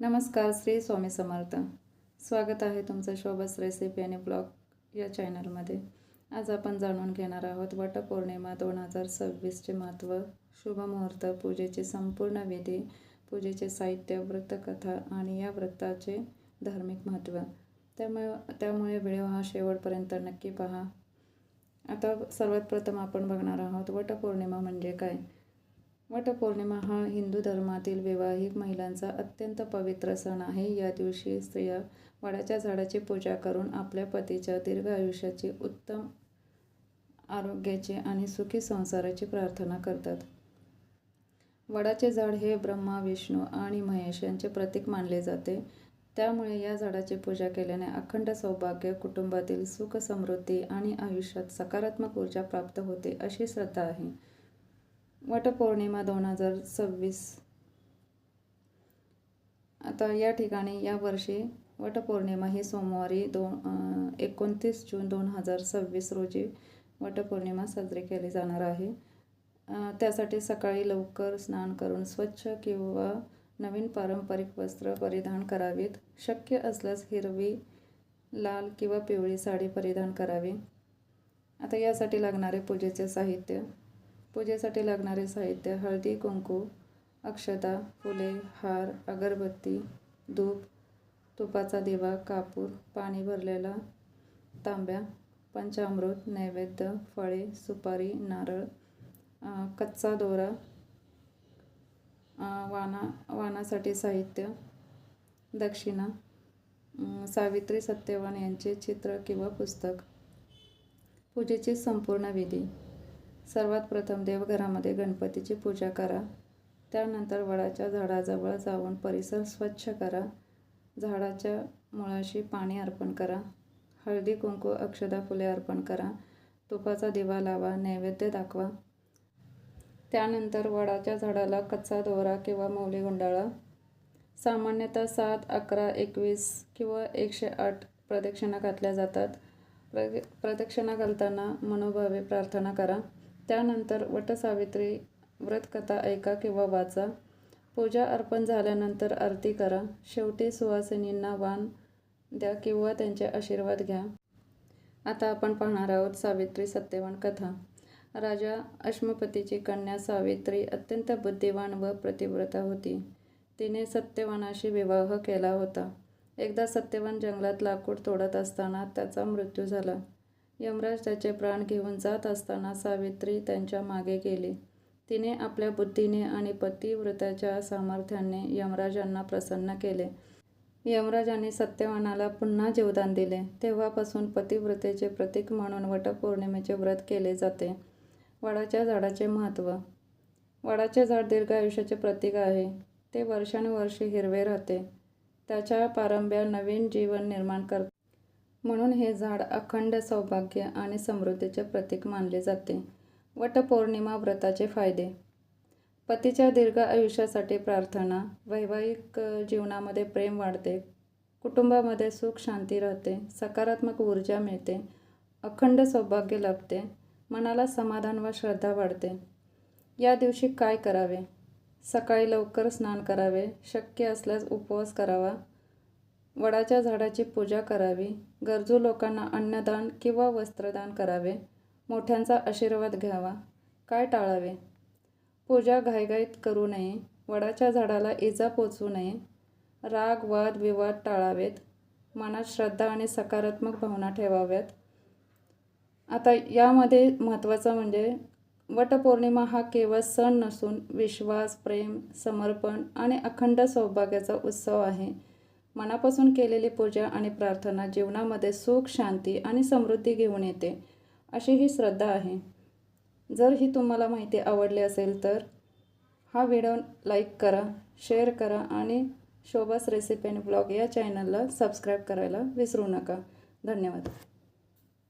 नमस्कार, श्री स्वामी समर्थ. स्वागत आहे तुमचं शोभस रेसिपी आणि ब्लॉग या चॅनलमध्ये. आज आपण जाणून घेणार आहोत वटपौर्णिमा 2026चे महत्त्व, शुभमुहूर्त, पूजेचे संपूर्ण विधी, पूजेचे साहित्य, व्रतकथा आणि या व्रताचे धार्मिक महत्त्व. त्यामुळे व्हिडिओ हा शेवटपर्यंत नक्की पहा. आता सर्वात प्रथम आपण बघणार आहोत वटपौर्णिमा म्हणजे काय. वटपौर्णिमा हा हिंदू धर्मातील विवाहित महिलांचा अत्यंत पवित्र सण आहे. या दिवशी स्त्रिया वडाच्या झाडाची पूजा करून आपल्या पतीच्या दीर्घ आयुष्याची, उत्तम आरोग्याची आणि सुखी संसाराची प्रार्थना करतात. वडाचे झाड हे ब्रह्मा, विष्णू आणि महेश यांचे प्रतीक मानले जाते. त्यामुळे या झाडाची पूजा केल्याने अखंड सौभाग्य, कुटुंबातील सुख, समृद्धी आणि आयुष्यात सकारात्मक ऊर्जा प्राप्त होते अशी श्रद्धा आहे. वटपौर्णिमा 2026. आता या ठिकाणी यावर्षी वटपौर्णिमा ही सोमवारी 29 जून 2026 रोजी वटपौर्णिमा साजरी केली जाणार आहे. त्यासाठी सकाळी लवकर स्नान करून स्वच्छ किंवा नवीन पारंपरिक वस्त्र परिधान करावीत. शक्य असल्यास हिरवी, लाल किंवा पिवळी साडी परिधान करावी. आता यासाठी लागणारे पूजेचे साहित्य. पूजेसाठी लागणारे साहित्य: हळदी, कुंकू, अक्षता, फुले, हार, अगरबत्ती, धूप, तुपाचा दिवा, कापूर, पाणी भरलेला तांब्या, पंचामृत, नैवेद्य, फळे, सुपारी, नारळ, कच्चा दोरा, वाणासाठी साहित्य, दक्षिणा, सावित्री सत्यवान यांचे चित्र किंवा पुस्तक. पूजेची संपूर्ण विधी. सर्वात प्रथम देवघरामध्ये गणपतीची पूजा करा. त्यानंतर वडाच्या झाडाजवळ जाऊन परिसर स्वच्छ करा. झाडाच्या मुळाशी पाणी अर्पण करा. हळदी, कुंकू, अक्षता, फुले अर्पण करा. तुपाचा दिवा लावा. नैवेद्य दाखवा. त्यानंतर वडाच्या झाडाला कच्चा दोरा किंवा मौली गुंडाळा. सामान्यतः 7, 11, 21 किंवा 108 प्रदक्षिणा घातल्या जातात. प्रदक्षिणा घालताना मनोभावे प्रार्थना करा. त्यानंतर वटसावित्री व्रतकथा ऐका किंवा वाचा. पूजा अर्पण झाल्यानंतर आरती करा. शेवटी सुवासिनींना वाण द्या किंवा त्यांचे आशीर्वाद घ्या. आता आपण पाहणार आहोत सावित्री सत्यवान कथा. राजा अश्मपतीची कन्या सावित्री अत्यंत बुद्धिवान व पतिव्रता होती. तिने सत्यवानाशी विवाह केला होता. एकदा सत्यवान जंगलात लाकूड तोडत असताना त्याचा मृत्यू झाला. यमराज त्याचे प्राण घेऊन जात असताना सावित्री त्यांच्या मागे गेली. तिने आपल्या बुद्धीने आणि पतिव्रतेच्या सामर्थ्याने यमराजांना प्रसन्न केले. यमराजांनी सत्यवानाला पुन्हा जीवदान दिले. तेव्हापासून पतिव्रतेचे प्रतीक म्हणून वटपौर्णिमेचे व्रत केले जाते. वडाच्या झाडाचे महत्त्व. वडाचे झाड दीर्घ आयुष्याचे प्रतीक आहे. ते वर्षानुवर्षे हिरवे राहते. त्याच्या पारंब्या नवीन जीवन निर्माण करते. म्हणून हे झाड अखंड सौभाग्य आणि समृद्धीचे प्रतीक मानले जाते. वटपौर्णिमा व्रताचे फायदे. पतीच्या दीर्घ आयुष्यासाठी प्रार्थना. वैवाहिक जीवनामध्ये प्रेम वाढते. कुटुंबामध्ये सुख शांती राहते. सकारात्मक ऊर्जा मिळते. अखंड सौभाग्य लाभते. मनाला समाधान व श्रद्धा वाढते. या दिवशी काय करावे? सकाळी लवकर स्नान करावे. शक्य असल्यास उपवास करावा. वडाच्या झाडाची पूजा करावी. गरजू लोकांना अन्नदान किंवा वस्त्रदान करावे. मोठ्यांचा आशीर्वाद घ्यावा. काय टाळावे? पूजा घाईघाईत करू नये. वडाच्या झाडाला इजा पोचवू नये. राग, वाद, विवाद टाळावेत. मनात श्रद्धा आणि सकारात्मक भावना ठेवाव्यात. आता यामध्ये महत्त्वाचं म्हणजे वटपौर्णिमा हा केवळ सण नसून विश्वास, प्रेम, समर्पण आणि अखंड सौभाग्याचा उत्सव आहे. मनापासून केलेली पूजा आणि प्रार्थना जीवनामध्ये सुख, शांती आणि समृद्धी घेऊन येते, अशी ही श्रद्धा आहे. जर ही तुम्हाला माहिती आवडली असेल तर हा व्हिडिओ लाईक करा, शेअर करा आणि शोभास रेसिपी आणि ब्लॉग या चॅनलला सबस्क्राईब करायला विसरू नका. धन्यवाद.